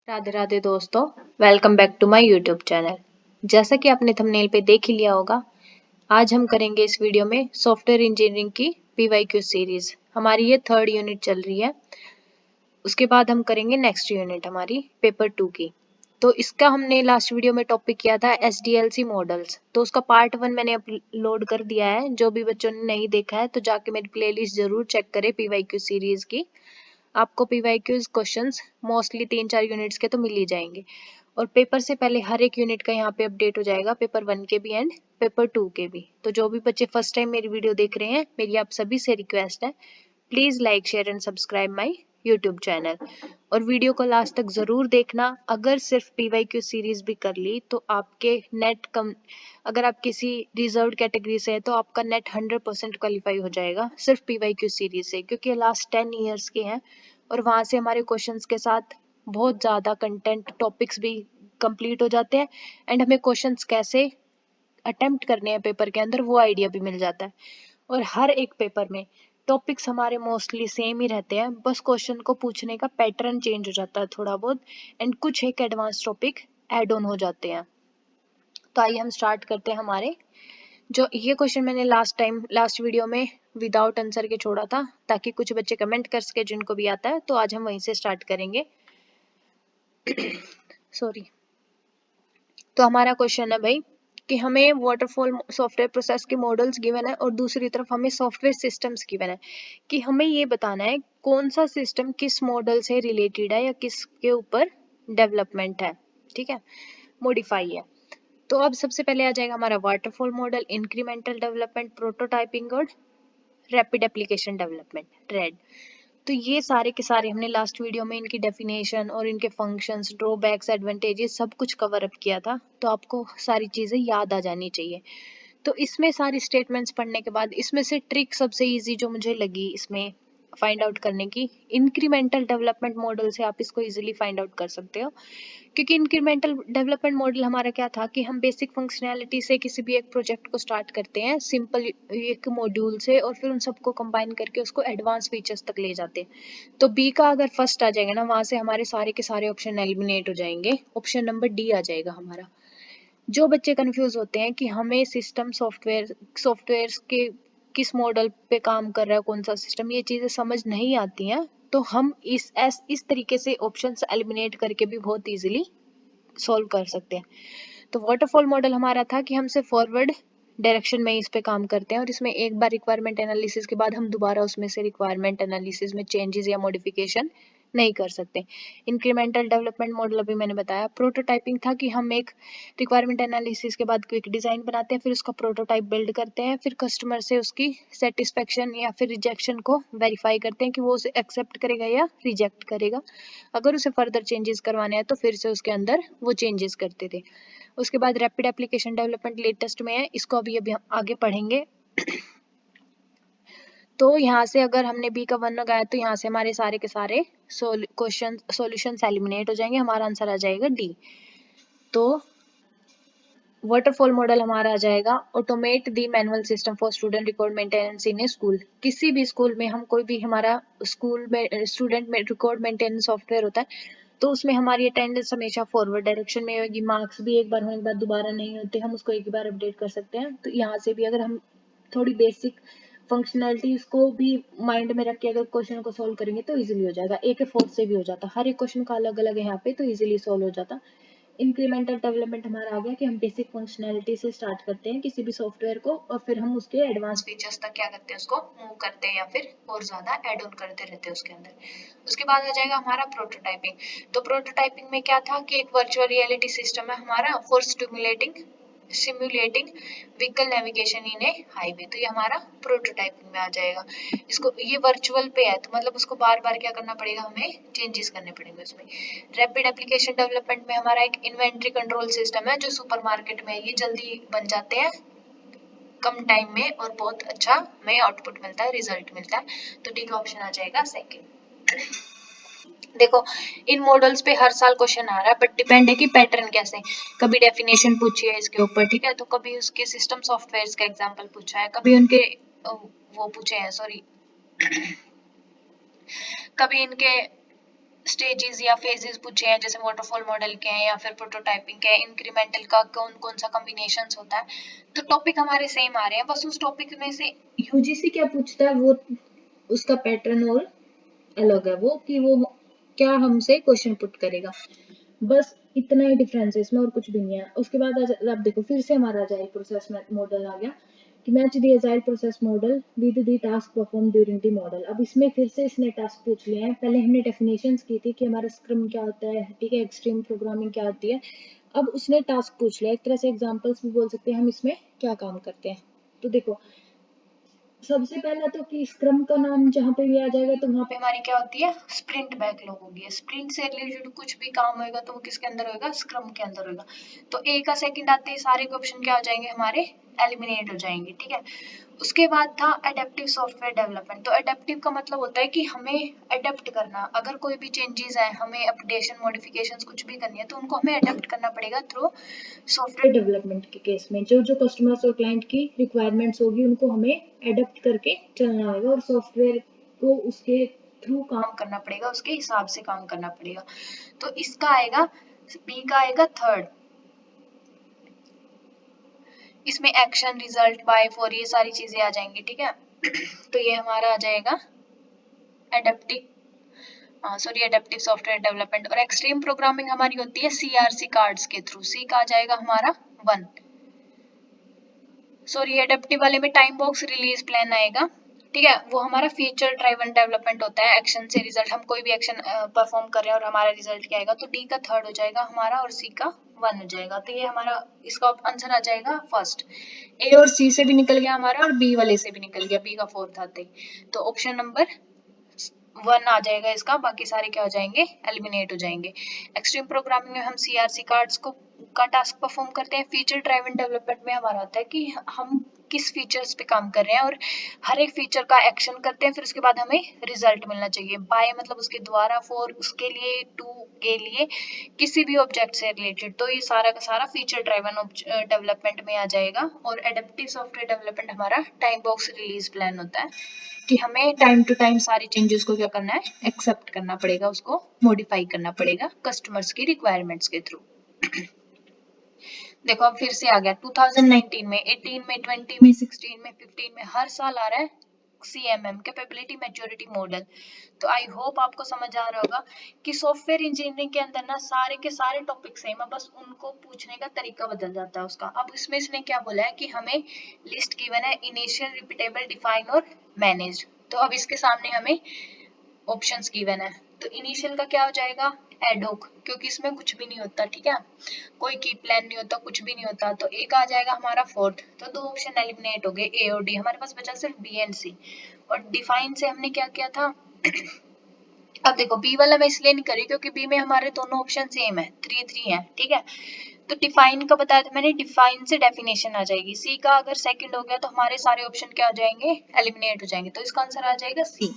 राधे राधे दोस्तों, welcome back to my YouTube channel. जैसा कि आपने थंबनेल पे देख ही लिया होगा, आज हम करेंगे इस वीडियो में सॉफ्टवेयर इंजीनियरिंग की पीवाईक्यू सीरीज। हमारी ये 3rd यूनिट चल रही है। उसके बाद हम करेंगे नेक्स्ट यूनिट हमारी पेपर 2 की। तो इसका हमने लास्ट वीडियो में टॉपिक किया था SDLC मॉडल्स। तो उसका पार्ट 1 मैंने अपलोड कर दिया है। जो भी बच्चों ने नहीं देखा है तो जाके मेरी प्लेलिस्ट जरूर चेक करें पीवाईक्यू सीरीज की। आपको पीवाईक्यूज क्वेश्चंस मोस्टली 3-4 यूनिट्स के तो मिल ही जाएंगे। और पेपर से पहले हर एक यूनिट का यहाँ पे अपडेट हो जाएगा, पेपर 1 के भी एंड पेपर 2 के भी। तो जो भी बच्चे फर्स्ट टाइम मेरी वीडियो देख रहे हैं, मेरी आप सभी से रिक्वेस्ट है, please like share and subscribe my YouTube channel. और वीडियो को लास्ट तक जरूर देखना। अगर सिर्फ पीवाईक्यू सीरीज भी कर ली तो आपके नेट कम, अगर आप किसी रिजर्व्ड कैटेगरी से है तो आपका नेट 100% क्वालिफाई हो जाएगा सिर्फ पीवाईक्यू सीरीज से, क्योंकि लास्ट 10 ईयर्स के हैं और वहां से हमारे क्वेश्चंस के साथ बहुत ज़्यादा कंटेंट टॉपिक्स भी कंप्लीट हो जाते हैं एंड हमें क्वेश्चंस कैसे अटेम्प्ट करने हैं पेपर के अंदर वो आइडिया भी मिल जाता है। और हर एक पेपर में टॉपिक्स हमारे मोस्टली सेम ही रहते हैं, बस क्वेश्चन को पूछने का पैटर्न चेंज हो जाता है थोड़ा बहुत एंड कुछ एक एडवांस टॉपिक ऐड ऑन हो जाते हैं। तो आइए हम स्टार्ट करते हैं। हमारे जो ये क्वेश्चन मैंने लास्ट वीडियो में विदाउट आंसर के छोड़ा था ताकि कुछ बच्चे कमेंट कर सके जिनको भी आता है। तो आज हम वहीं से स्टार्ट करेंगे। सॉरी। तो हमारा क्वेश्चन है भाई कि हमें वाटरफॉल सॉफ्टवेयर प्रोसेस के मॉडल्स गिवन है और दूसरी तरफ हमें सॉफ्टवेयर सिस्टम्स गिवन है कि हमें ये बताना है कौन सा सिस्टम किस मॉडल से रिलेटेड है या किसके ऊपर डेवलपमेंट है, ठीक है, मॉडिफाई है। तो अब सबसे पहले आ जाएगा हमारा waterfall model, incremental development, prototyping और रैपिड एप्लीकेशन डेवलपमेंट, रेड। तो ये सारे के सारे हमने लास्ट वीडियो में इनकी डेफिनेशन और इनके फंक्शंस, ड्रॉबैक्स, एडवांटेजेस सब कुछ कवर अप किया था। तो आपको सारी चीजें याद आ जानी चाहिए। तो इसमें सारी स्टेटमेंट्स पढ़ने के बाद इसमें से ट्रिक सबसे इजी जो मुझे लगी इसमें फाइंड आउट करने की, इंक्रीमेंटल डेवलपमेंट मॉडल से आप इसको इजीली फाइंड आउट कर सकते हो। क्योंकि इंक्रीमेंटल डेवलपमेंट मॉडल हमारा क्या था कि हम बेसिक फंक्शनैलिटी से किसी भी एक प्रोजेक्ट को स्टार्ट करते हैं सिंपल एक मॉड्यूल से और फिर उन सबको कंबाइन करके उसको एडवांस फीचर्स तक ले जाते हैं। तो बी का अगर फर्स्ट आ जाएगा ना, वहां से हमारे सारे के सारे ऑप्शन एलिमिनेट हो जाएंगे, ऑप्शन नंबर डी आ जाएगा हमारा। जो बच्चे कंफ्यूज होते हैं कि हमें सिस्टम सॉफ्टवेयर के किस मॉडल पे काम कर रहा है कौन सा सिस्टम, ये चीजें समझ नहीं आती हैं, तो हम इस तरीके से ऑप्शंस एलिमिनेट करके भी बहुत इजीली सॉल्व कर सकते हैं। तो वाटरफॉल मॉडल हमारा था कि हमसे फॉरवर्ड डायरेक्शन में इस पे काम करते हैं और इसमें एक बार रिक्वायरमेंट एनालिसिस के बाद हम दोबारा उसमें से रिक्वायरमेंट एनालिसिस में चेंजेस या मॉडिफिकेशन नहीं कर सकते। इंक्रीमेंटल डेवलपमेंट मॉडल अभी मैंने बताया। प्रोटोटाइपिंग था कि हम एक रिक्वायरमेंट एनालिसिस के बाद क्विक डिजाइन बनाते हैं, फिर उसका प्रोटोटाइप बिल्ड करते हैं, फिर कस्टमर से उसकी सेटिस्फेक्शन या फिर रिजेक्शन को वेरीफाई करते हैं कि वो उसे एक्सेप्ट करेगा या रिजेक्ट करेगा। अगर उसे फर्दर चेंजेस करवाने हैं तो फिर से उसके अंदर वो चेंजेस करते थे। उसके बाद रैपिड एप्लीकेशन डेवलपमेंट लेटेस्ट में है, इसको अभी अभी हम आगे पढ़ेंगे। तो यहाँ से अगर हमने बी का 1 लगाया तो यहाँ से हमारे सारे के सारे क्वेश्चन सॉल्यूशंस एलिमिनेट हो जाएंगे, हमारा आंसर आ जाएगा डी। तो वाटरफॉल मॉडल हमारा आ जाएगा automate the manual system for student record maintenance in A school. किसी भी स्कूल में हम कोई भी हमारा स्कूल में स्टूडेंट में रिकॉर्ड मेंटेनेंस सॉफ्टवेयर होता है तो उसमें हमारी अटेंडेंस हमेशा फॉरवर्ड डायरेक्शन में होगी, मार्क्स भी एक बार होने के बाद दोबारा नहीं होते, हम उसको एक ही बार अपडेट कर सकते हैं। तो यहाँ से भी अगर हम थोड़ी बेसिक फंक्शनैलिटीज को भी माइंड में रख के अगर क्वेश्चन को सोल्व करेंगे तो इजीली हो जाएगा। एक के फोर्थ से भी हो जाता, हर एक क्वेश्चन का अलग अलग है यहाँ पे तो इजीली सोल्व हो जाता। इंक्रीमेंटल डेवलपमेंट हमारा आ गया कि हम बेसिक फंक्शनैलिटी से स्टार्ट करते हैं किसी भी सॉफ्टवेयर को और फिर हम उसके एडवांस फीचर्स तक क्या करते हैं उसको मूव करते हैं या फिर और ज्यादा ऐड ऑन करते रहते हैं उसके अंदर। उसके बाद आ जाएगा हमारा प्रोटोटाइपिंग। तो प्रोटोटाइपिंग में क्या था कि एक वर्चुअल रियलिटी सिस्टम है हमारा for simulating vehicle navigation in a highway. तो ये हमारा प्रोटोटाइपिंग में आ जाएगा। इसको ये वर्चुअल पे है तो मतलब उसको बार बार क्या करना पड़ेगा, हमें चेंजेस करने पड़ेंगे उसमें। रैपिड एप्लीकेशन डेवलपमेंट में हमारा एक इन्वेंट्री कंट्रोल सिस्टम है जो सुपरमार्केट में ये जल्दी बन जाते हैं कम टाइम में और बहुत अच्छा हमें आउटपुट मिलता है, रिजल्ट मिलता है। तो डी का ऑप्शन आ जाएगा सेकंड। देखो इन मॉडल्स पे हर साल क्वेश्चन आ रहा है बट डिपेंड है कि पैटर्न कैसे, कभी डेफिनेशन पूछी है इसके ऊपर, ठीक है, तो कभी उसके सिस्टम सॉफ्टवेयर का एग्जांपल पूछा है, कभी उनके वो पूछे हैं, सॉरी, कभी इनके स्टेजेस या फेजेस पूछे हैं, जैसे वाटरफॉल मॉडल के हैं या फिर प्रोटोटाइपिंग के, इंक्रीमेंटल का कौन कौन सा कॉम्बिनेशंस होता है, तो टॉपिक हमारे सेम आ रहे हैं, बस उस टॉपिक में से यूजीसी क्या पूछता है वो उसका पैटर्न और अलग है, वो कि वो क्या हमसे क्वेश्चन पुट करेगा, बस इतना ही डिफरेंस है इसमें और कुछ भी नहीं है। उसके बाद आप देखो फिर से हमारा अजाइल प्रोसेस मॉडल आ गया कि match the agile process model with the task perform during the model. अब इसमें फिर से इसने टास्क पूछ लिए हैं, पहले हमने डेफिनेशंस की थी कि हमारा स्क्रम क्या होता है, ठीक है, एक्सट्रीम प्रोग्रामिंग क्या होती है, अब उसने टास्क पूछ लिया, एक तरह से एग्जांपल्स भी बोल सकते हैं हम इसमें क्या काम करते हैं। तो देखो सबसे पहला तो कि स्क्रम का नाम जहाँ पे भी आ जाएगा तो वहाँ पे हमारी क्या होती है, स्प्रिंट बैकलॉग होगी, स्प्रिंट से रिलेटेड कुछ भी काम होगा तो वो किसके अंदर होगा, स्क्रम के अंदर होगा। तो ए का सेकंड आते ही सारे के ऑप्शन क्या हो जाएंगे हमारे, एलिमिनेट हो जाएंगे, ठीक है। उसके बाद था अडेप्टिव सॉफ्टवेयर डेवलपमेंट। तो अडेप्टिव का मतलब होता है कि हमें अडेप्ट करना, अगर कोई भी चेंजेस है, हमें अपडेशन मॉडिफिकेशंस कुछ भी करनी है तो उनको हमें अडेप्ट करना पड़ेगा थ्रू सॉफ्टवेयर डेवलपमेंट के केस में। जो जो कस्टमर्स और क्लाइंट की रिक्वायरमेंट्स होगी उनको हमें अडेप्ट करके चलना होगा और सॉफ्टवेयर को उसके थ्रू काम करना पड़ेगा, उसके हिसाब से काम करना पड़ेगा। तो इसका आएगा, बी का आएगा थर्ड, इसमें एक्शन, रिजल्ट, बाय, फॉर, ये सारी चीजें आ जाएंगी, ठीक है। तो ये हमारा आ जाएगा एडेप्टिव सॉफ्टवेयर डेवलपमेंट। और एक्सट्रीम प्रोग्रामिंग हमारी होती है सीआरसी कार्ड्स के थ्रू, सी का आ जाएगा हमारा 1। एडेप्टिव वाले में टाइम बॉक्स रिलीज प्लान आएगा, ठीक है, वो हमारा फीचर ड्राइवन डेवलपमेंट होता है, एक्शन से रिजल्ट, हम कोई भी एक्शन परफॉर्म कर रहे हैं और हमारा रिजल्ट क्या आएगा, तो डी का थर्ड हो जाएगा हमारा और सी का 1 हो जाएगा। तो ये हमारा इसका आंसर आ जाएगा फर्स्ट। ए और सी से भी निकल गया हमारा और बी वाले से भी निकल गया, बी का फोर्थ आते ही, तो ऑप्शन नंबर 1 आ जाएगा इसका, बाकी सारे क्या हो जाएंगे, एलिमिनेट हो जाएंगे। एक्सट्रीम प्रोग्रामिंग में हम सीआरसी कार्ड्स को का टास्क परफॉर्म करते हैं। फीचर ड्राइवन डेवलपमेंट में हमारा होता है कि हम किस फीचर्स पे काम कर रहे हैं और हर एक फीचर का एक्शन करते हैं, फिर उसके बाद हमें रिजल्ट मिलना चाहिए। बाय मतलब उसके द्वारा, फॉर उसके लिए, टू के लिए, किसी भी ऑब्जेक्ट से रिलेटेड। तो ये सारा का सारा फीचर ड्राइवन डेवलपमेंट में आ जाएगा। और एडेप्टिव सॉफ्टवेयर डेवलपमेंट हमारा टाइम बॉक्स रिलीज प्लान होता है कि हमें टाइम टू टाइम सारी चेंजेस को क्या करना है, एक्सेप्ट करना पड़ेगा, उसको मॉडिफाई करना पड़ेगा कस्टमर्स की रिक्वायरमेंट्स के थ्रू। देखो अब फिर से आ गया 2019 में, 18 में, 20 में, 16 में, 15 में, हर साल आ रहा है CMM, कैपेबिलिटी मैच्योरिटी मॉडल। तो आई होप आपको समझ आ रहा होगा कि सॉफ्टवेयर इंजीनियरिंग के अंदर ना सारे के सारे टॉपिक सेम है, बस उनको पूछने का तरीका बदल जाता है उसका। अब इसमें इसने क्या बोला है कि हमें लिस्ट गिवन है, इनिशियल, रिपीटेबल, डिफाइन और मैनेज्ड। तो अब इसके सामने हमें ऑप्शंस गिवन है, तो इनिशियल का क्या हो जाएगा, एडहोक, क्योंकि इसमें कुछ भी नहीं होता, ठीक है, कोई की प्लान नहीं होता, कुछ भी नहीं होता। तो ए का आ जाएगा हमारा फोर्थ, तो दो ऑप्शन एलिमिनेट हो गए, ए और डी, हमारे पास बचा सिर्फ बी एंड सी। और डिफाइन से हमने क्या किया था अब देखो बी वाला मैं इसलिए नहीं करी क्योंकि बी में हमारे दोनों ऑप्शन सेम है, 3 है, ठीक है। तो डिफाइन का बताया था मैंने, डिफाइन से डेफिनेशन आ जाएगी। सी का अगर सेकंड हो गया तो हमारे सारे ऑप्शन क्या हो जाएंगे, एलिमिनेट हो जाएंगे, तो इसका आंसर आ जाएगा सी,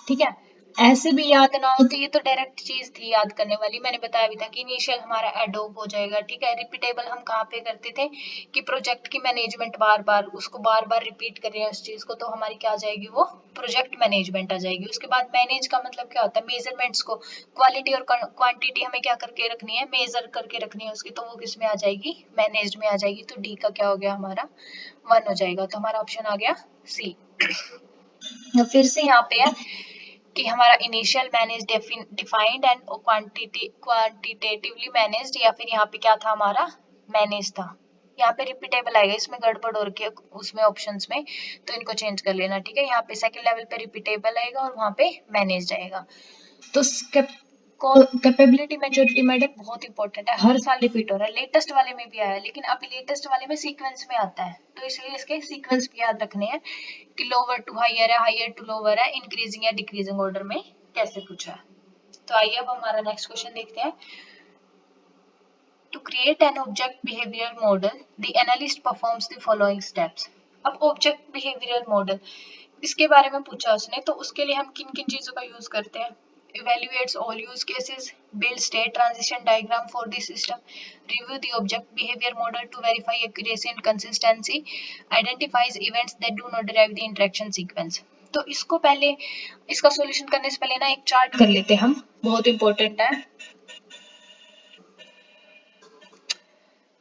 ठीक है। ऐसे भी याद ना हो तो ये तो डायरेक्ट चीज थी याद करने वाली, मैंने बताया भी था कि इनिशियल हमारा एडोब हो जाएगा, ठीक है। रिपीटेबल हम कहाँ पे करते थे कि प्रोजेक्ट की मैनेजमेंट बार बार उसको बार बार रिपीट कर रहे हैं उस चीज को, तो हमारी क्या आ जाएगी, वो प्रोजेक्ट मैनेजमेंट आ जाएगी। उसके बाद मैनेज का मतलब क्या होता है, मेजरमेंट्स को, क्वालिटी और क्वांटिटी हमें क्या करके रखनी है, मेजर करके रखनी है उसकी, तो वो किस में आ जाएगी, मैनेज में आ जाएगी। तो डी का क्या हो गया हमारा 1 हो जाएगा, तो हमारा ऑप्शन आ गया सी। फिर से यहाँ पे है कि हमारा initial manage, defined and quantitatively managed, या फिर यहाँ पे क्या था हमारा, मैनेज था। यहाँ पे रिपीटेबल आएगा, इसमें गड़बड़ हो रखी है उसमें ऑप्शंस में, तो इनको चेंज कर लेना, ठीक है। यहाँ पे सेकंड लेवल पे रिपीटेबल आएगा और वहाँ पे मैनेज आएगा। तो कैपेबिलिटी मैच्योरिटी मॉडल बहुत इंपॉर्टेंट है, हर साल रिपीट हो रहा है, लेटेस्ट वाले में भी आया है, लेकिन अभी लेटेस्ट वाले में सीक्वेंस में आता है, तो इसलिए इसके सीक्वेंस भी याद रखने हैं कि लोअर टू हायर है, हायर टू लोअर है, इंक्रीजिंग या डिक्रीजिंग ऑर्डर में कैसे पूछा है। तो आइए अब हमारा नेक्स्ट क्वेश्चन देखते हैं। To create an object behavioral model, the analyst performs the following steps. अब object behavioral model इसके बारे में पूछा उसने, तो उसके लिए हम किन किन चीजों का यूज करते हैं, evaluates all use cases, build state transition diagram for the system, review the object behavior model to verify accuracy and consistency, identifies events that do not derive the interaction sequence। तो इसको पहले, इसका solution करने से पहले ना एक chart कर लेते हैं हम, बहुत इंपॉर्टेंट है,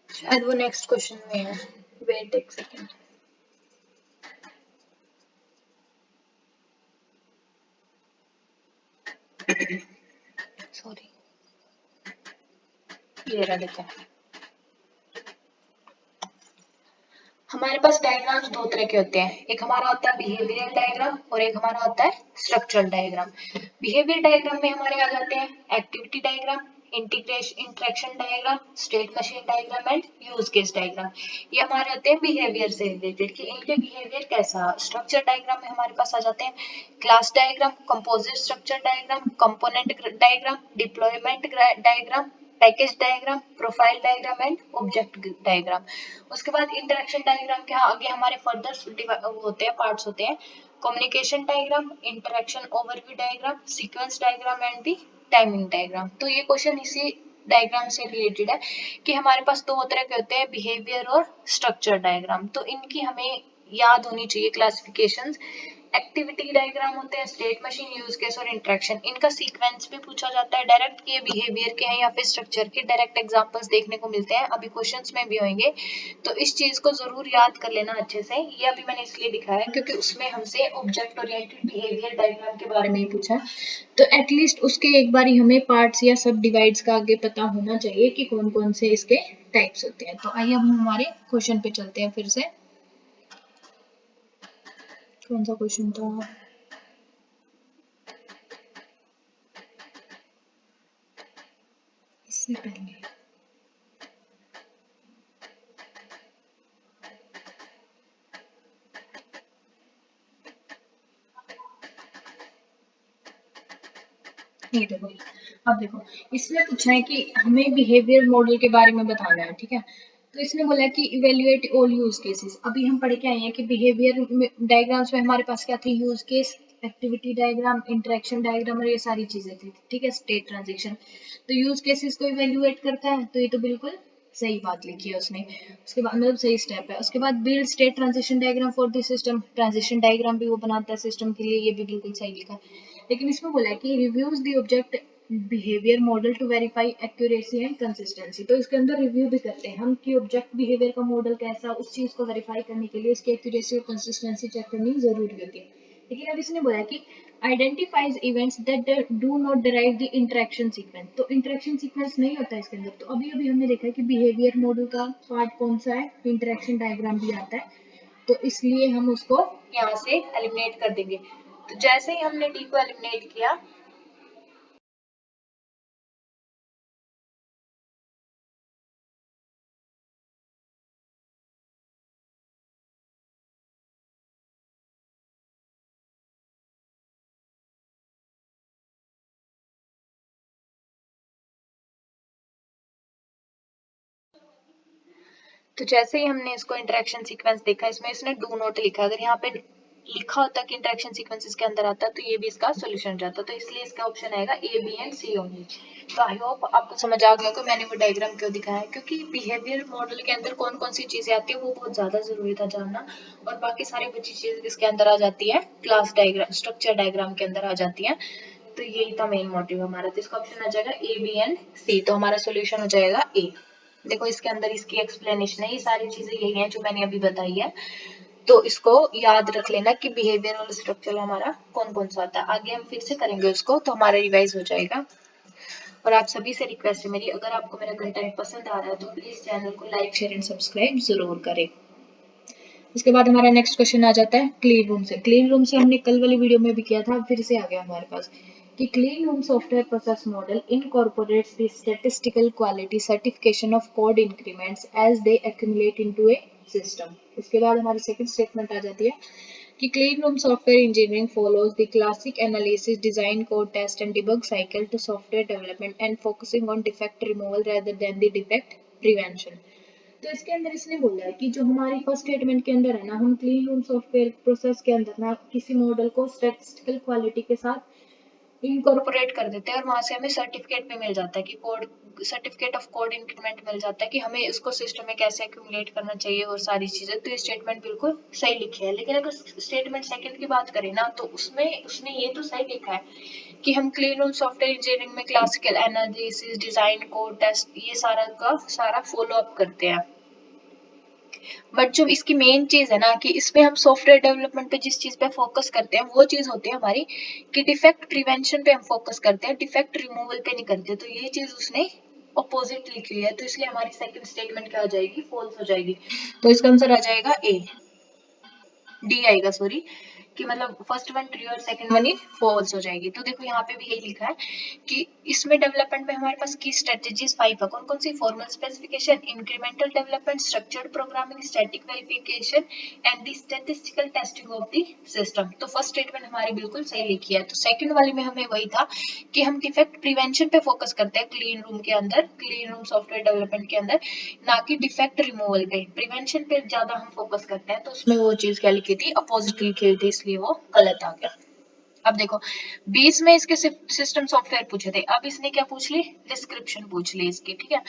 शायद वो नेक्स्ट क्वेश्चन में है, वेट एक सेकेंड। सॉरी, ये रहा, देखो हमारे पास डायग्राम्स दो तरह के होते हैं, एक हमारा होता है बिहेवियरल डायग्राम और एक हमारा होता है स्ट्रक्चरल डायग्राम। बिहेवियर डायग्राम में हमारे आ जाते हैं activity diagram, integration interaction diagram, state machine diagram and use case diagram. ये हमारे होते हैं बिहेवियर से रिलेटेड कि इनके बिहेवियर कैसा। स्ट्रक्चर डायग्राम में हमारे पास आ जाते हैं class diagram, composite structure diagram, component diagram, deployment diagram, package diagram, profile diagram and object diagram. उसके बाद इंटरेक्शन डायग्राम के आगे हमारे फर्दर होते हैं, पार्ट्स होते हैं communication diagram, interaction overview diagram, sequence diagram and the timing diagram. तो ये क्वेश्चन इसी डायग्राम से रिलेटेड है कि हमारे पास दो तरह के होते हैं बिहेवियर और स्ट्रक्चर डायग्राम। तो इनकी हमें याद होनी चाहिए क्लासिफिकेशंस। एक्टिविटी डायग्राम होते हैं स्टेट मशीन, यूज केस और इंटरेक्शन। इनका सीक्वेंस भी पूछा जाता है डायरेक्ट कि ये बिहेवियर के हैं या फिर स्ट्रक्चर के, डायरेक्ट एग्जांपल्स देखने को मिलते हैं, अभी क्वेश्चंस में भी होंगे। तो इस चीज को जरूर याद कर लेना अच्छे से। ये अभी मैंने इसलिए दिखाया है क्योंकि उसमें हमसे ऑब्जेक्ट ओरिएंटेड बिहेवियर डायग्राम के बारे में ही पूछा, तो एटलीस्ट उसके एक बार हमें पार्ट्स या सब डिवाइड्स का आगे पता होना चाहिए कि कौन कौन से इसके टाइप्स होते हैं। तो आइए हम हमारे क्वेश्चन पे चलते हैं फिर से। कौन सा क्वेश्चन था? इससे पहले ये देखो, अब देखो इसमें पूछा है कि हमें बिहेवियर मॉडल के बारे में बताना है, ठीक है। तो इसने बोला है कि इवेल्युएट ऑल यूज केसेस। अभी हम पढ़ के आए हैं कि बिहेवियर डायग्राम्स में हमारे पास क्या थे, use case, activity diagram, interaction diagram और ये सारी चीजें थी, ठीक है, स्टेट ट्रांजिशन। तो यूज केसेस को इवेल्युएट करता है, तो ये तो बिल्कुल सही बात लिखी है उसने। उसके बाद मतलब सही स्टेप है। उसके बाद build state transition diagram for the system, transition diagram भी वो बनाता है सिस्टम के लिए, ये भी बिल्कुल सही लिखा है। लेकिन इसमें बोला है कि reviews the object behavior model to verify accuracy and consistency. तो इसके अंदर रिव्यू भी करते हैं हम कि ऑब्जेक्ट बिहेवियर का मॉडल कैसा, उस चीज को वेरीफाई करने के लिए इसकी एक्यूरेसी और कंसिस्टेंसी चेक करनी जरूरी होती है। लेकिन अब इसने बोला कि identifies events that do not derive the interaction sequence. तो इंटरेक्शन सीक्वेंस नहीं होता इसके अंदर। तो अभी अभी हमने देखा कि बिहेवियर मॉडल का पार्ट कौन सा है, इंटरेक्शन डायग्राम भी आता है, तो इसलिए हम उसको यहाँ से एलिमिनेट कर देंगे। तो जैसे ही हमने डी को एलिमिनेट किया, तो जैसे ही हमने इसको इंटरेक्शन सीक्वेंस देखा, इसमें इसने डू नॉट लिखा, अगर यहाँ पे लिखा होता कि इंटरेक्शन सीक्वेंस इसके अंदर आता तो ये भी इसका सोल्यूशन हो जाता। तो इसलिए इसका ऑप्शन आएगा ए, बी एंड सी ओनली। तो आई होप आपको समझ आ गया कि मैंने वो डायग्राम क्यों दिखाया है, क्योंकि बिहेवियर मॉडल के अंदर कौन कौन सी चीजें आती है वो बहुत ज्यादा जरूरी था जानना, और बाकी सारी बची चीजें इसके अंदर आ जाती है क्लास डायग्राम, स्ट्रक्चर डायग्राम के अंदर आ जाती है। तो यही था मेन मोटिव हमारा। तो इसका ऑप्शन आ जाएगा ए, बी एंड सी। तो हमारा सोल्यूशन हो जाएगा ए। देखो इसके अंदर इसकी एक्सप्लेनेशन है, ये सारी चीजें यही हैं जो मैंने अभी बताई है। तो इसको याद रख लेना कि बिहेवियर और स्ट्रक्चर हमारा कौन कौन सा आता है। आगे हम फिर से करेंगे उसको, तो हमारा रिवाइज हो जाएगा। और आप सभी से रिक्वेस्ट है मेरी, अगर आपको मेरा कंटेंट पसंद आ रहा है तो प्लीज चैनल को लाइक, शेयर एंड सब्सक्राइब जरूर करें। उसके बाद हमारा नेक्स्ट क्वेश्चन आ जाता है क्लीन रूम से। क्लीन रूम से हमने कल वाली वीडियो में भी किया था, फिर से आ गया हमारे पास कि clean room software process model incorporates the statistical quality certification of code increments as they accumulate into a system. उसके बाद हमारी सेकंड स्टेटमेंट आ जाती है कि clean room software engineering follows the classic analysis, design, code test and debug cycle to software development and focusing on defect removal rather than the defect prevention। तो इसके अंदर इसने बोला है कि जो हमारी फर्स्ट स्टेटमेंट के अंदर है ना, हम क्लीन रूम सॉफ्टवेयर प्रोसेस के अंदर ना किसी मॉडल को स्टैटिस्टिकल क्वालिटी के साथ इनकॉर्पोरेट कर देते हैं और वहां से हमें सर्टिफिकेट भी मिल जाता है कि code, certificate of code increment मिल जाता है कि हमें इसको सिस्टम में कैसे एक्यूमुलेट करना चाहिए और सारी चीजें। तो ये स्टेटमेंट बिल्कुल सही लिखी है। लेकिन अगर स्टेटमेंट सेकंड की बात करें ना, तो उसमें उसने ये तो सही लिखा है कि हम क्लीन रूम सॉफ्टवेयर इंजीनियरिंग में classical analysis, design, code, test, ये सारा का सारा फॉलो अप करते हैं। बट जो इसकी मेन चीज है ना, कि इसमें हम सॉफ्टवेयर डेवलपमेंट पे जिस चीज पे फोकस करते हैं वो चीज होती है हमारी कि डिफेक्ट प्रिवेंशन पे हम फोकस करते हैं, डिफेक्ट रिमूवल पे नहीं करते। तो ये चीज उसने अपोजिट लिखी हुई है, तो इसलिए हमारी सेकंड स्टेटमेंट क्या हो जाएगी, फॉल्स हो जाएगी। तो इसका आंसर आ जाएगा ए, डी आएगा, सॉरी, कि मतलब फर्स्ट वन ट्रू और सेकंड वन ही फॉल्स हो जाएगी। तो देखो यहाँ पे भी यही लिखा है कि इसमें डेवलपमेंट में हमारे पास की स्ट्रेटेजीज 5 है। कौन कौन सी? Formal specification, incremental development, structured programming, static verification and the statistical testing of the system. तो फर्स्ट स्टेटमेंट हमारी बिल्कुल सही लिखी है। तो सेकंड वाली में हमें वही था कि हम डिफेक्ट प्रिवेंशन पे फोकस करते हैं क्लीन रूम के अंदर, क्लीन रूम सॉफ्टवेयर डेवलपमेंट के अंदर, ना कि डिफेक्ट रिमूवल पे। प्रिवेंशन पे ज्यादा हम फोकस करते हैं, तो उसमें वो चीज क्या लिखी थी, अपोजिट लिखी हुई थी, इसलिए वो गलत आ गया। अब देखो 20 में इसके सिस्टम सॉफ्टवेयर पूछे थे, अब इसने क्या पूछ ली, डिस्क्रिप्शन पूछ ली इसकी, ठीक है।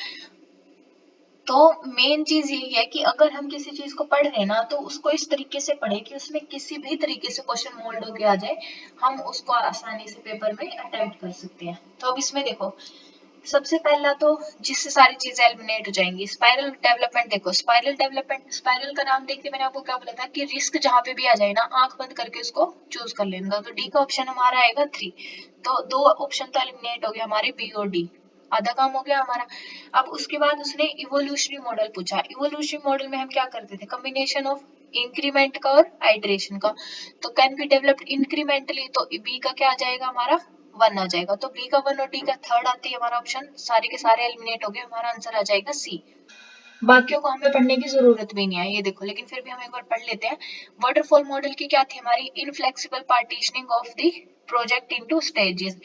तो मेन चीज यही है कि अगर हम किसी चीज को पढ़ रहे हैं ना, तो उसको इस तरीके से पढ़े कि उसमें किसी भी तरीके से क्वेश्चन मोल्ड होके आ जाए, हम उसको आसानी से पेपर में अटेम्प्ट कर सकते हैं। तो अब इसमें देखो, सबसे पहला तो जिससे सारी चीजें एलिमिनेट हो जाएंगी, स्पाइरल डेवलपमेंट। देखो स्पाइरल डेवलपमेंट, स्पाइरल का नाम देख के मैंने आपको क्या बोला था कि रिस्क जहां पे भी आ जाए ना, आंख बंद करके उसको चूज कर लेना। तो डी का ऑप्शन हमारा आएगा 3। तो दो ऑप्शन तो एलिमिनेट हो गए हमारे, बी और डी, आधा काम हो गया हमारा। अब उसके बाद उसने इवोल्यूशनरी मॉडल पूछा। इवोल्यूशनरी मॉडल में हम क्या करते थे, कॉम्बिनेशन ऑफ इंक्रीमेंट का और आइटरेशन का। तो कैन बी डेवलप्ड इंक्रीमेंटली, तो बी का क्या आ जाएगा हमारा, 1 आ जाएगा। तो बी का 1 और डी का थर्ड आती है हमारा ऑप्शन, सारे के सारे एलिमिनेट हो गए, हमारा आंसर आ जाएगा सी। बाकियों को हमें पढ़ने की जरूरत भी नहीं है ये देखो, लेकिन फिर भी हम एक बार पढ़ लेते हैं। वाटरफॉल मॉडल की क्या थी हमारी, inflexible partitioning of the project into stages.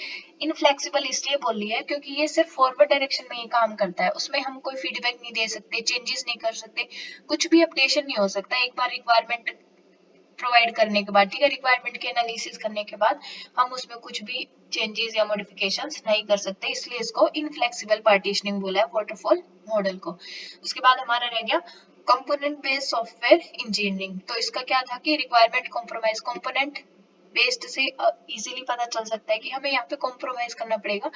Inflexible इसलिए बोली है क्योंकि ये सिर्फ फॉरवर्ड डायरेक्शन में ही काम करता है, उसमें हम कोई फीडबैक नहीं दे सकते, चेंजेस नहीं कर सकते, कुछ भी अपडेशन नहीं हो सकता। एक बार रिक्वायरमेंट प्रोवाइड करने के बाद, ठीक है, रिक्वायरमेंट के एनालिसिस करने के बाद हम उसमें कुछ भी चेंजेस या मॉडिफिकेशंस नहीं कर सकते, इसलिए इसको इनफ्लेक्सिबल पार्टीशनिंग बोला है वाटरफॉल मॉडल को। उसके बाद हमारा रह गया कंपोनेंट बेस्ड सॉफ्टवेयर इंजीनियरिंग। तो इसका क्या था कि रिक्वायरमेंट कॉम्प्रोमाइज, कंपोनेंट बेस्ड से इजीली पता चल सकता है कि हमें यहाँ पे कॉम्प्रोमाइज करना पड़ेगा।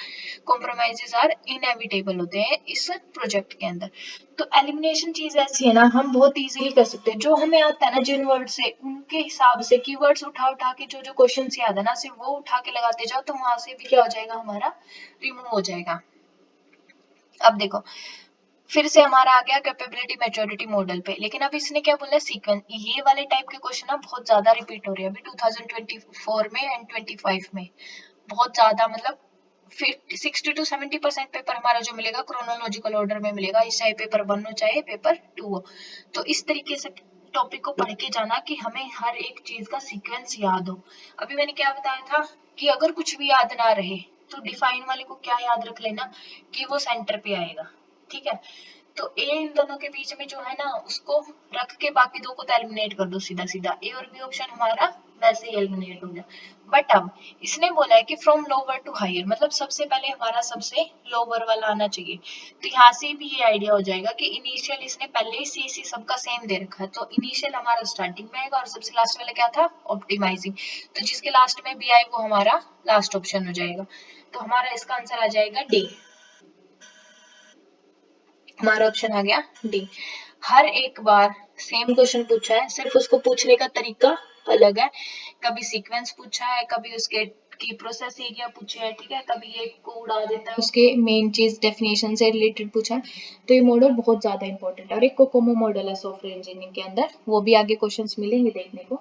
कॉम्प्रोमाइजेस आर इनएविटेबल होते हैं इस प्रोजेक्ट के अंदर। तो एलिमिनेशन चीज ऐसी है ना, हम बहुत इजीली कर सकते हैं। जो हमें आता है ना जिन वर्ड से, उनके हिसाब से कीवर्ड्स उठा उठा के जो जो क्वेश्चन याद है ना, सिर्फ वो उठा के लगाते जाओ, तो वहां से भी क्या हो जाएगा, हमारा रिमूव हो जाएगा। अब देखो फिर से हमारा आ गया कैपेबिलिटी मैच्योरिटी मॉडल पे, लेकिन अब इसने क्या बोला, सीक्वेंस। ये वाले टाइप के क्वेश्चन ना बहुत ज्यादा रिपीट हो रहे हैं अभी 2024 में एंड 25 में, बहुत ज्यादा, मतलब 60 to 70% पेपर हमारा जो मिलेगा क्रोनोलॉजिकल ऑर्डर में मिलेगा, चाहे पेपर 1 हो चाहे पेपर 2 हो। तो इस तरीके से टॉपिक को पढ़ के जाना कि हमें हर एक चीज का सीक्वेंस याद हो। अभी मैंने क्या बताया था कि अगर कुछ भी याद ना रहे, तो डिफाइन वाले को क्या याद रख लेना कि वो सेंटर पे आएगा, ठीक है। तो ए इन दोनों के बीच में जो है ना, उसको रख के बाकी दो को तो एलिमिनेट कर दो सीधा सीधा, ए और बी ऑप्शन हमारा वैसे ही एलिमिनेट हो गया। बट अब इसने बोला है कि फ्रॉम लोअर टू हायर, मतलब सबसे पहले हमारा सबसे लोअर वाला आना चाहिए। तो यहाँ से भी ये आइडिया हो जाएगा कि इनिशियल इसने पहले ही सी सी सबका सेम दे रखा है, तो इनिशियल हमारा स्टार्टिंग में आएगा और सबसे लास्ट वाला क्या था, ऑप्टिमाइजिंग। तो जिसके लास्ट में बी आई वो हमारा लास्ट ऑप्शन हो जाएगा। तो हमारा इसका आंसर आ जाएगा डी। हमारा ऑप्शन आ गया डी। हर एक बार सेम क्वेश्चन पूछा है, सिर्फ उसको पूछने का तरीका अलग है। कभी सीक्वेंस पूछा है, कभी उसके की प्रोसेस एरिया पूछा है, ठीक है, कभी ये को उड़ा देता है, उसके मेन चीज डेफिनेशन से रिलेटेड पूछा है। तो ये मॉडल बहुत ज्यादा इंपॉर्टेंट है। और एक कोकोमो मॉडल है सॉफ्टवेयर इंजीनियरिंग के अंदर, वो भी आगे क्वेश्चंस मिलेंगे देखने को।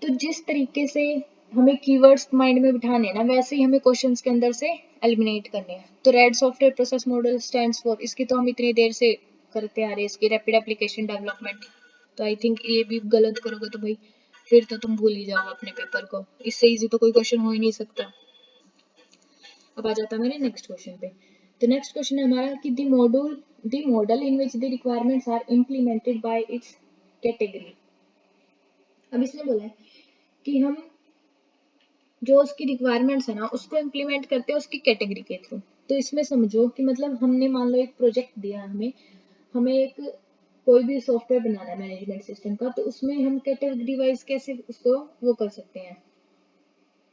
तो जिस तरीके से हमें कीवर्ड्स माइंड में बिठाने हैं ना, वैसे ही हमें क्वेश्चंस के अंदर से एलिमिनेट करने हैं। तो red software process model stands for, इसकी तो हम इतनी देर से करते आ रहे हैं, इसकी रैपिड एप्लीकेशन डेवलपमेंट। तो आई थिंक ये भी गलत करोगे तो भाई फिर तो तुम भूल ही जाओ अपने पेपर को, इससे इजी तो कोई क्वेश्चन हो ही नहीं सकता। अब आ जाता है मेरे नेक्स्ट क्वेश्चन पे। तो नेक्स्ट क्वेश्चन है हमारा कि the model in which the requirements are implemented by its category. अब इसने बोला है कि हम जो उसकी रिक्वायरमेंट्स है ना उसको इम्प्लीमेंट करते हैं उसकी कैटेगरी के थ्रू। तो इसमें समझो कि मतलब हमने मान लो एक प्रोजेक्ट दिया हमें, हमें एक कोई भी सॉफ्टवेयर बनाना है मैनेजमेंट सिस्टम का, तो उसमें हम कैटेगरी वाइज कैसे उसको वो कर सकते हैं,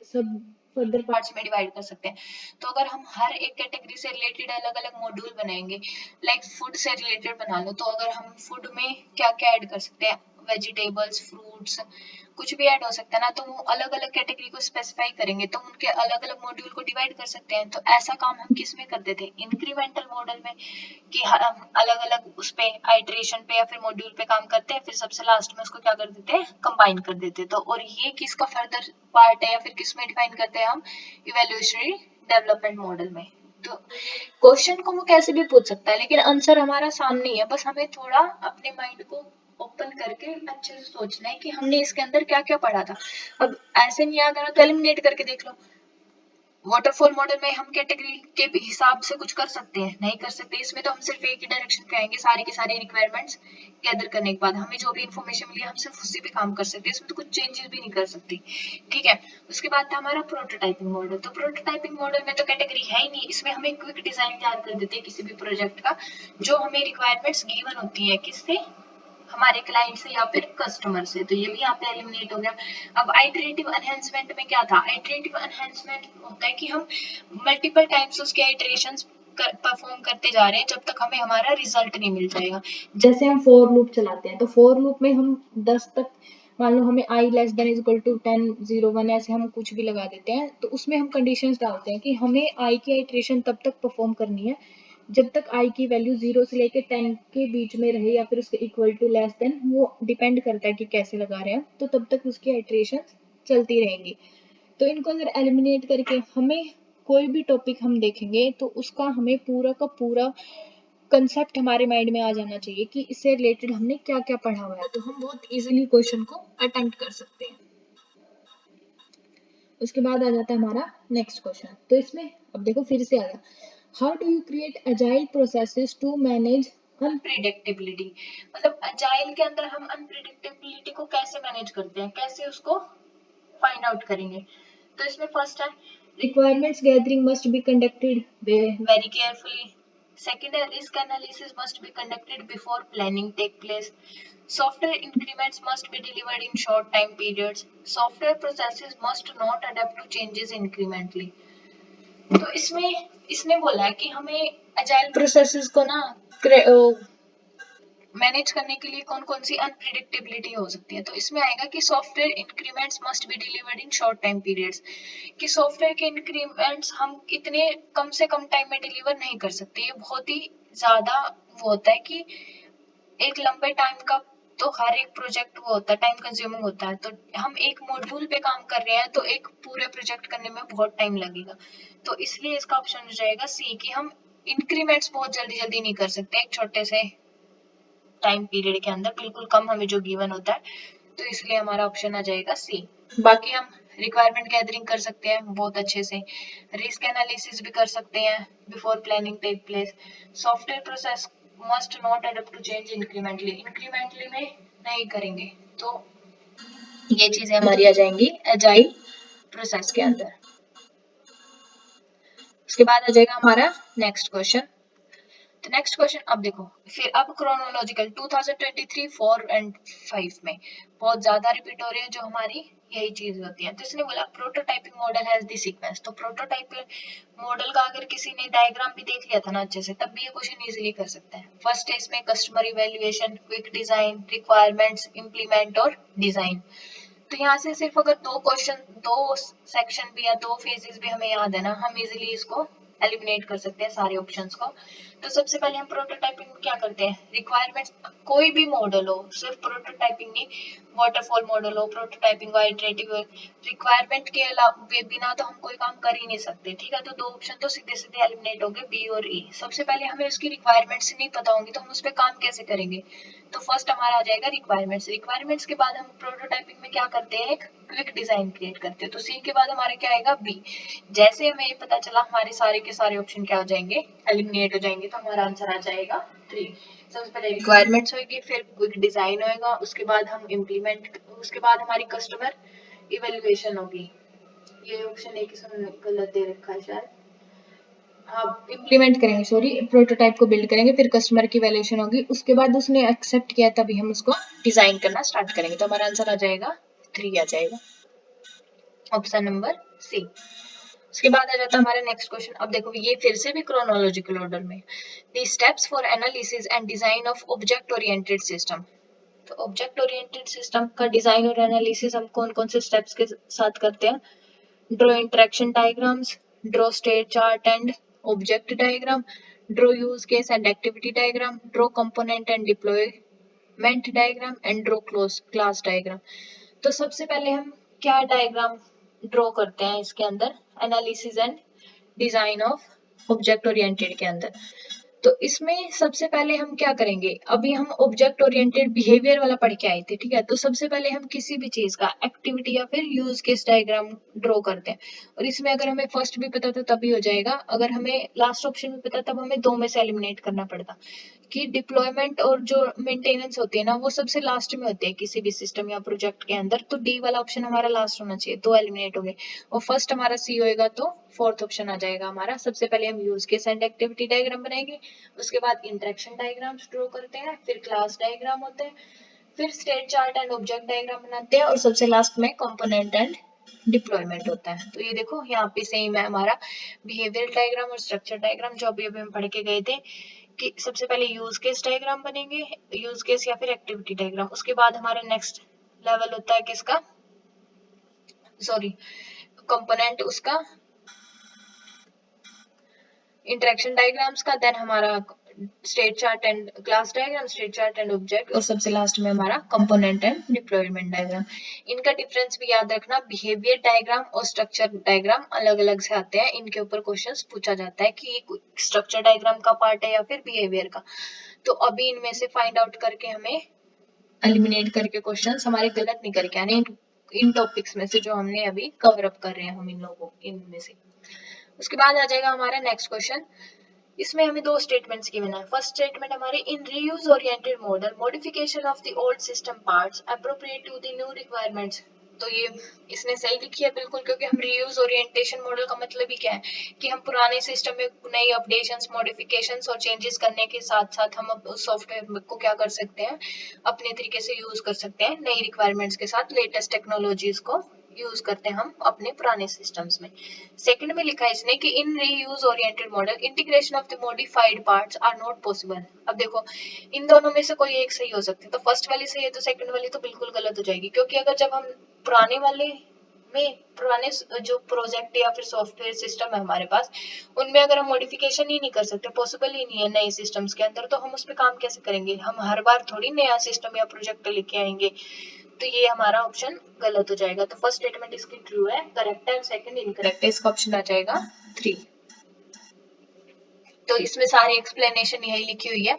सब फर्दर पार्ट्स में डिवाइड कर सकते हैं। तो अगर हम हर एक कैटेगरी से रिलेटेड अलग अलग मॉड्यूल बनाएंगे, लाइक फूड से रिलेटेड बना लो, तो अगर हम फूड में क्या क्या ऐड कर सकते हैं, वेजिटेबल्स, फ्रूट्स, कुछ भी ऐड हो सकता है ना, तो वो अलग अलग कैटेगरी को स्पेसिफाई करेंगे तो उनके अलग अलग मॉड्यूल को डिवाइड कर सकते हैं। तो ऐसा काम हम किस में करते थे, इंक्रीमेंटल मॉडल में, कि हम अलग अलग उस पे आइटरेशन पे या फिर मॉड्यूल पे काम करते हैं, फिर सबसे लास्ट में उसको क्या कर देते हैं, कंबाइन कर देते हैं। तो और ये किसका फर्दर पार्ट है या फिर किस में डिफाइन करते हैं हम, इवैल्यूएशनरी डेवलपमेंट मॉडल में। तो क्वेश्चन को वो कैसे भी पूछ सकता है लेकिन आंसर हमारा सामने ही है, बस हमें थोड़ा अपने माइंड को ओपन करके अच्छे से सोचना है कि हमने इसके अंदर क्या क्या पढ़ा था। अब ऐसे नहीं याद आ रहा तो एलिमिनेट करके देख लो। वाटरफॉल मॉडल में हम कैटेगरी के हिसाब से कुछ कर सकते हैं, नहीं कर सकते। इसमें तो हम सिर्फ एक ही डायरेक्शन पे आएंगे, सारी की सारी रिक्वायरमेंट्स गैदर करने के बाद हमें जो भी इंफॉर्मेशन मिली हम सिर्फ उसी पे काम कर सकते हैं, इसमें तो कुछ चेंजेस भी नहीं कर सकती। ठीक है, उसके बाद था हमारा प्रोटोटाइपिंग मॉडल। तो प्रोटोटाइपिंग मॉडल में तो कैटेगरी है ही नहीं, इसमें हमें क्विक डिजाइन तैयार कर देते हैं किसी भी प्रोजेक्ट का, जो हमें रिक्वायरमेंट्स गिवन होती है किससे, हमारे क्लाइंट से या फिर कस्टमर से। तो ये भी यहाँ पे एलिमिनेट हो गया। अब आइटरेटिव एनहेंसमेंट में क्या था, आइटरेटिव एनहेंसमेंट होता है कि हम मल्टीपल टाइम्स उसके आइटरेशंस परफॉर्म करते जा रहे हैं जब तक हमें हमारा रिजल्ट नहीं मिल जाएगा। जैसे हम फोर लूप चलाते हैं, तो फोर लूप में हम 10 तक, मान लो हमें I less than is equal to 10, 0, 1 ऐसे हम कुछ भी लगा देते हैं, तो उसमें हम कंडीशंस डालते हैं कि हमें आई की आइटरेशन तब तक परफॉर्म करनी है जब तक आई की वैल्यू 0 से लेके 10 के बीच में रहे या फिर उसके इक्वल टू लेस देन, वो डिपेंड करता है कि कैसे लगा रहे हैं, तो तब तक उसकी आइटरेशन चलती रहेंगी। तो इनको अगर एलिमिनेट करके हमें कोई भी टॉपिक हम देखेंगे तो उसका हमें पूरा का पूरा कंसेप्ट हमारे माइंड में आ जाना चाहिए कि इससे रिलेटेड हमने क्या क्या पढ़ा हुआ है, तो हम बहुत इजीली क्वेश्चन को अटेम्प्ट कर सकते हैं। उसके बाद आ जाता है हमारा नेक्स्ट क्वेश्चन। तो इसमें अब देखो फिर से आ गया, how do you create agile processes to manage unpredictability. मतलब अजाइल के अंदर हम अनप्रिडिक्टेबिलिटी को कैसे मैनेज करते हैं, कैसे उसको फाइंड आउट करेंगे। तो इसमें फर्स्ट है, requirements gathering must be conducted very carefully. Second, a risk analysis must be conducted before planning take place. Software increments must be delivered in short time periods. Software processes must not adapt to changes incrementally. तो इसमें इसने बोला है कि हमें agile processes को ना manage करने के लिए कौन कौन सी अनप्रिडिक्टेबिलिटी हो सकती है। तो इसमें आएगा कि software increments must be delivered in short time periods, कि सॉफ्टवेयर के इंक्रीमेंट्स हम इतने कम से कम टाइम में डिलीवर नहीं कर सकते। ये बहुत ही ज्यादा वो होता है कि एक लंबे टाइम का, तो हर एक प्रोजेक्ट वो होता है टाइम कंज्यूमिंग होता है। तो हम एक मॉड्यूल पे काम कर रहे हैं तो एक पूरे प्रोजेक्ट करने में बहुत टाइम लगेगा। तो इसलिए इसका ऑप्शन हो जाएगा सी, कि हम इंक्रीमेंट्स बहुत जल्दी जल्दी नहीं कर सकते एक छोटे से टाइम पीरियड के अंदर, बिल्कुल कम हमें जो गिवन होता है। तो इसलिए हमारा ऑप्शन आ जाएगा सी। बाकी हम रिक्वायरमेंट गैदरिंग कर सकते हैं बहुत अच्छे से, रिस्क एनालिसिस भी कर सकते हैं before planning take place. Software process must not adopt to change incrementally, incrementally में नहीं करेंगे। तो ये चीजें हमारी आ जाएंगी एजाइल प्रोसेस के अंदर। उसके बाद आ जाएगा हमारा नेक्स्ट क्वेश्चन। तो नेक्स्ट क्वेश्चन अब देखो, फिर अब क्रोनोलॉजिकल 2023 4 एंड 5 में बहुत ज्यादा रिपीट हो रहे हैं जो हमारी यही चीज होती है। तो इसने बोला prototyping model has the sequence. तो प्रोटोटाइपिंग मॉडल का अगर किसी ने डायग्राम भी देख लिया था ना अच्छे से, तब भी ये क्वेश्चन इजीली कर सकता है। फर्स्ट है इसमें customer evaluation, quick design, requirements, implement और डिजाइन। तो यहाँ से सिर्फ अगर दो क्वेश्चन, दो सेक्शन भी या दो फेजेस भी हमें याद है ना, हम इजीली इसको एलिमिनेट कर सकते हैं सारे ऑप्शंस को। तो सबसे पहले हम प्रोटोटाइपिंग में क्या करते हैं, रिक्वायरमेंट्स, कोई भी मॉडल हो, सिर्फ प्रोटोटाइपिंग नहीं, वाटरफॉल मॉडल हो, प्रोटोटाइपिंग हो, इटरेटिव, रिक्वायरमेंट के अलावा बिना तो हम कोई काम कर ही नहीं सकते। ठीक है, तो दो ऑप्शन तो सीधे सीधे एलिमिनेट हो गए, बी और ई। सबसे पहले हमें उसकी रिक्वायरमेंट्स नहीं पता होंगी तो हम उस पर काम कैसे करेंगे। तो फर्स्ट हमारा आ जाएगा रिक्वायरमेंट्स। रिक्वायरमेंट्स के बाद हम प्रोटोटाइपिंग में क्या करते हैं, एक क्विक डिजाइन क्रिएट करते हैं। तो सी के बाद हमारा क्या आएगा, बी। जैसे हमें ये पता चला हमारे सारे के सारे ऑप्शन क्या हो जाएंगे, एलिमिनेट हो जाएंगे। तो हमारा आंसर आ जाएगा 3। सबसे पहले रिक्वायरमेंट्स होगी, फिर क्विक डिजाइन होएगा, उसके बाद हम इम्प्लीमेंट, उसके बाद हमारी कस्टमर इवेल्युएशन होगी, ये ऑप्शन एक इसमें गलत दे रखा है शायद। आप इम्प्लीमेंट करेंगे, सॉरी, प्रोटोटाइप को बिल्ड करेंगे, फिर कस्टमर की वैल्यूएशन होगी, उसके बाद उसने एक्सेप्ट किया तभी हम उसको डिजाइन करना स्टार्ट करेंगे। तो हमारा आंसर आ जाएगा 3 आ जाएगा, ऑप्शन नंबर सी। उसके बाद आ जाता है हमारा नेक्स्ट क्वेश्चन। अब देखो ये फिर से भी क्रोनोलॉजिकल ऑर्डर में, the steps for analysis and design of object oriented system. तो ऑब्जेक्ट ओरिएंटेड सिस्टम का डिजाइन और एनालिसिस हम कौन कौन से स्टेप्स के साथ करते हैं? Draw interaction diagrams, draw state chart and object diagram, draw use case and activity diagram, draw component and deployment diagram and draw class diagram. तो सबसे पहले हम क्या डायग्राम ड्रॉ करते हैं इसके अंदर, analysis and design of object oriented के अंदर? तो इसमें सबसे पहले हम क्या करेंगे, अभी हम ऑब्जेक्ट ओरिएंटेड बिहेवियर वाला पढ़ के आए थे, ठीक है? तो सबसे पहले हम किसी भी चीज का एक्टिविटी या फिर यूज केस डायग्राम ड्रॉ करते हैं, और इसमें अगर हमें फर्स्ट भी पता तो तभी हो जाएगा, अगर हमें लास्ट ऑप्शन भी पता तब हमें दो में से एलिमिनेट करना पड़ता, कि डिप्लॉयमेंट और जो मेंटेनेंस होती है ना वो सबसे लास्ट में होते हैं किसी भी सिस्टम या प्रोजेक्ट के अंदर। तो डी वाला ऑप्शन हमारा लास्ट होना चाहिए, दो एलिमिनेट हो गए, और फर्स्ट हमारा सी होएगा तो फोर्थ ऑप्शन आ जाएगा हमारा। सबसे पहले हम use case and activity diagram बनाएंगे, उसके बाद इंटरेक्शन डायग्राम्स ड्रॉ करते हैं, फिर क्लास डायग्राम होते हैं, फिर state chart and object diagram बनाते हैं, और सबसे लास्ट में कंपोनेंट एंड डिप्लॉयमेंट होता है। तो ये देखो यहाँ पे सेम है हमारा बिहेवियर डायग्राम और स्ट्रक्चर डायग्राम जो अभी अभी हम पढ़ के गए थे, कि सबसे पहले यूज केस डायग्राम बनेंगे, यूज केस या फिर एक्टिविटी डायग्राम, उसके बाद हमारा नेक्स्ट लेवल होता है किसका, सॉरी, कंपोनेंट उसका, इंटरेक्शन डायग्राम्स का, देन हमारा state chart and class diagram, state chart and object, और सबसे लास्ट में हमारा कंपोनेंट एंड डिप्लॉयमेंट डायग्राम। इनका डिफरेंस भी याद रखना, बिहेवियर डायग्राम और स्ट्रक्चर डायग्राम अलग अलग से आते हैं, इनके ऊपर क्वेश्चंस पूछा जाता है कि ये स्ट्रक्चर डायग्राम का पार्ट है या फिर बिहेवियर का। तो अभी इनमें से फाइंड आउट करके हमें एलिमिनेट करके क्वेश्चंस हमारे गलत निकल के आने इन टॉपिक्स में से जो हमने अभी कवर अप कर रहे हैं हम इन लोगों इनमें से। उसके बाद आ जाएगा हमारा नेक्स्ट क्वेश्चन। इसमें हमें दो स्टेटमेंट्स गिवन है। फर्स्ट स्टेटमेंट हमारे, in reuse oriented model modification of the old system parts appropriate to the new requirements. तो ये इसने सही लिखी है बिल्कुल, क्योंकि हम रीयूज ओरिएंटेशन मॉडल का मतलब ही क्या है कि हम पुराने सिस्टम में नई अपडेशंस, मॉडिफिकेशंस और चेंजेस करने के साथ साथ हम उस सॉफ्टवेयर को क्या कर सकते हैं, अपने तरीके से यूज कर सकते हैं, नई रिक्वायरमेंट्स के साथ लेटेस्ट टेक्नोलॉजीज को यूज करते हैं हम अपने पुराने सिस्टम्स में। सेकंड में लिखा है इसने कि in reuse oriented model integration of the modified parts are not possible. अब देखो इन दोनों में से कोई एक सही हो सकती है, तो फर्स्ट वाली सही है तो सेकंड वाली तो बिल्कुल गलत हो जाएगी, क्योंकि अगर जब हम पुराने वाले में, पुराने जो प्रोजेक्ट या फिर सॉफ्टवेयर सिस्टम है हमारे पास, उनमें अगर हम मॉडिफिकेशन ही नहीं कर सकते, पॉसिबल ही नहीं है नए सिस्टम्स के अंदर, तो हम उस पर काम कैसे करेंगे? हम हर बार थोड़ी नया सिस्टम या प्रोजेक्ट लेके आएंगे। तो ये हमारा ऑप्शन गलत हो जाएगा। तो फर्स्ट स्टेटमेंट इसकी ट्रू है, करेक्ट है, सेकंड इनकरेक्ट है, इसका ऑप्शन आ जाएगा 3। तो इसमें सारी एक्सप्लेनेशन यही लिखी हुई है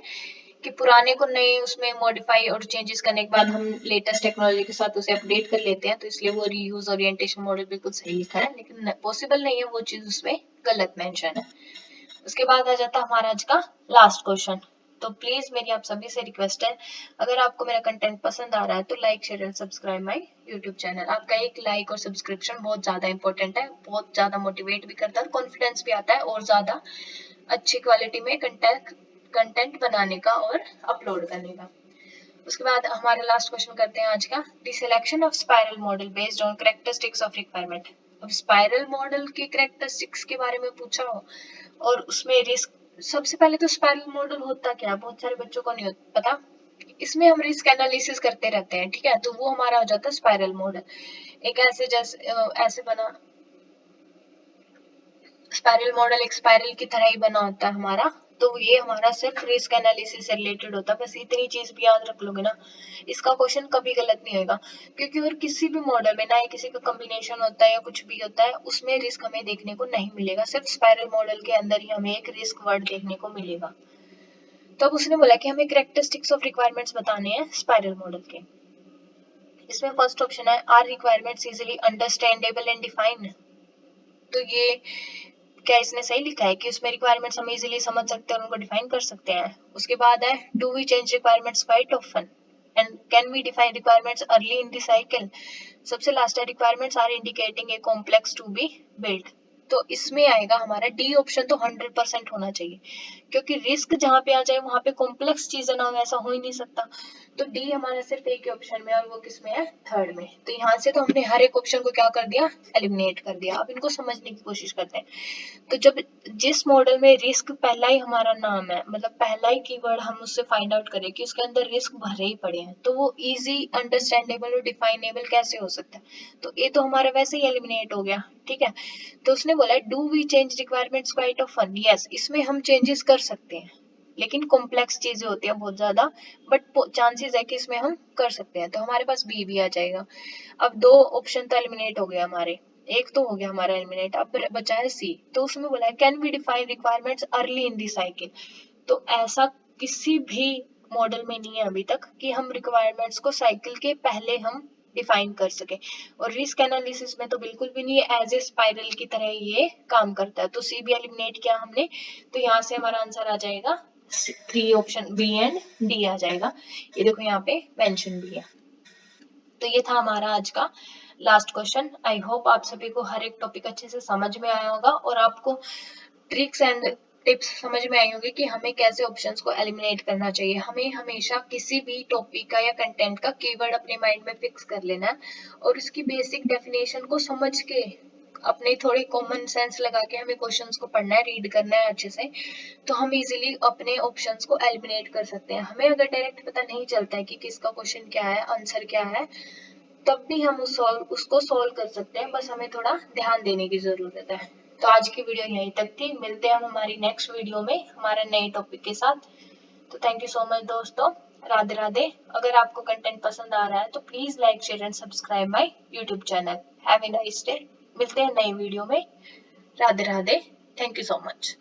कि पुराने को नए उसमें मॉडिफाई और चेंजेस करने के बाद हम लेटेस्ट टेक्नोलॉजी के साथ उसे अपडेट कर लेते हैं, तो इसलिए वो रीयूज ओरिएंटेशन मॉडल बिल्कुल सही लिखा है, लेकिन पॉसिबल नहीं है वो चीज उसमें गलत मेंशन है। उसके बाद आ जाता है हमारा आज का लास्ट क्वेश्चन। तो प्लीज मेरी आप सभी से रिक्वेस्ट है, अगर आपको मेरा कंटेंट पसंद आ रहा है तो like, share and subscribe my YouTube channel. आपका एक लाइक और सब्सक्रिप्शन बहुत ज्यादा इंपॉर्टेंट है, बहुत ज्यादा मोटिवेट भी करता है और कॉन्फिडेंस भी आता है और ज्यादा अच्छी क्वालिटी में कंटेंट बनाने का और अपलोड करने का। उसके बाद हमारा लास्ट क्वेश्चन करते हैं आज का, the selection of spiral model based on characteristics of requirement. अब स्पाइरल मॉडल के कैरेक्टरिस्टिक्स के बारे में पूछा हो और उसमें रिस्क, सबसे पहले तो स्पाइरल मॉडल होता क्या है, बहुत सारे बच्चों को नहीं पता। इसमें हम रिस्क एनालिसिस करते रहते हैं, ठीक है, तो वो हमारा हो जाता है स्पाइरल मॉडल। एक ऐसे जैसे ऐसे बना, स्पाइरल मॉडल एक स्पाइरल की तरह ही बना होता है हमारा, तो ये हमारा सिर्फ रिस्क एनालिसिस से रिलेटेड होता है। बस इतनी चीज भी याद रख लोगे ना, इसका क्वेश्चन कभी गलत नहीं होगा, क्योंकि और किसी भी मॉडल में ना किसी का कॉम्बिनेशन होता है या कुछ भी होता है उसमें रिस्क हमें देखने को नहीं मिलेगा, सिर्फ स्पाइरल मॉडल के अंदर ही हमें एक रिस्क वर्ड देखने को मिलेगा। तो अब उसने बोला कि हमें कैरेक्टरिस्टिक्स ऑफ रिक्वायरमेंट्स बताने हैं स्पाइरल मॉडल के। इसमें फर्स्ट ऑप्शन है, are requirements easily understandable and defined. तो ये क्या इसने सही लिखा है कि उसमें रिक्वायरमेंट्स हम इजीली समझ सकते हैं और उनको डिफाइन कर सकते हैं। उसके बाद है, do we change requirements quite often and can we define requirements early in the cycle. सबसे लास्ट है requirements are indicating a complex to be build. तो इसमें आएगा हमारा डी ऑप्शन, तो 100% होना चाहिए, क्योंकि रिस्क जहां पे आ जाए वहां पे कॉम्प्लेक्स चीजें ना हो, ऐसा हो ही नहीं सकता। तो डी हमारा सिर्फ एक ही ऑप्शन में, और वो किसमें है, थर्ड में। तो यहाँ से तो हमने हर एक ऑप्शन को क्या कर दिया, एलिमिनेट कर दिया। अब इनको समझने की कोशिश करते हैं। तो जब जिस मॉडल में रिस्क पहला ही हमारा नाम है, मतलब पहला ही कीवर्ड हम उससे फाइंड आउट करें कि उसके अंदर रिस्क भरे ही पड़े हैं, तो वो इजी अंडरस्टैंडेबल और डिफाइनेबल कैसे हो सकता है। तो ये तो हमारा वैसे ही एलिमिनेट हो गया, ठीक है। तो उसने बोला do we change requirements quite often, yes, इसमें हम चेंजेस कर सकते हैं, लेकिन कॉम्प्लेक्स चीजें होती हैं बहुत ज्यादा, बट चांसेस है कि इसमें हम कर सकते हैं। तो हमारे पास बी भी आ जाएगा। अब दो ऑप्शन तो एलिमिनेट हो गए हमारे, एक तो हो गया हमारा एलिमिनेट, अब बचा है सी। तो उसमें बोला है can we define requirements early in the cycle. तो ऐसा किसी भी मॉडल में नहीं है अभी तक कि हम रिक्वायरमेंट्स को साइकिल के पहले हम डिफाइन कर सके। और रिस्क एनालिसिस में तो बिल्कुल भी नहीं है, एज ए स्पाइरल की तरह ये काम करता है। तो सी भी एलिमिनेट किया हमने, तो यहाँ से हमारा आंसर आ जाएगा 3 ऑप्शन बी एंड डी आ जाएगा। ये देखो यहाँ पे मेंशन भी है। तो ये था हमारा आज का लास्ट क्वेश्चन। आई होप आप सभी को हर एक टॉपिक अच्छे से समझ में आया होगा, और आपको ट्रिक्स एंड टिप्स समझ में आई होगी कि हमें कैसे ऑप्शंस को एलिमिनेट करना चाहिए। हमें हमेशा किसी भी टॉपिक का या कंटेंट का कीवर्ड अपने माइंड में फिक्स कर लेना है, और उसकी बेसिक डेफिनेशन को समझ के अपने थोड़ी कॉमन सेंस लगा के हमें क्वेश्चंस को पढ़ना है, रीड करना है अच्छे से। तो हम इजीली अपने ऑप्शंस को एलिमिनेट कर सकते हैं। हमें अगर डायरेक्ट पता नहीं चलता है कि किसका क्वेश्चन क्या है, आंसर क्या है, तब भी हम उसको सॉल्व कर सकते हैं, बस हमें थोड़ा ध्यान देने की जरूरत है। तो आज की वीडियो यहीं तक थी, मिलते हैं हम हमारी नेक्स्ट वीडियो में हमारे नए टॉपिक के साथ। तो थैंक यू सो मच दोस्तों, राधे राधे। अगर आपको कंटेंट पसंद आ रहा है तो please like share and subscribe my YouTube channel. Have a nice day. मिलते हैं नई वीडियो में। Radhe Radhe. Thank you so much.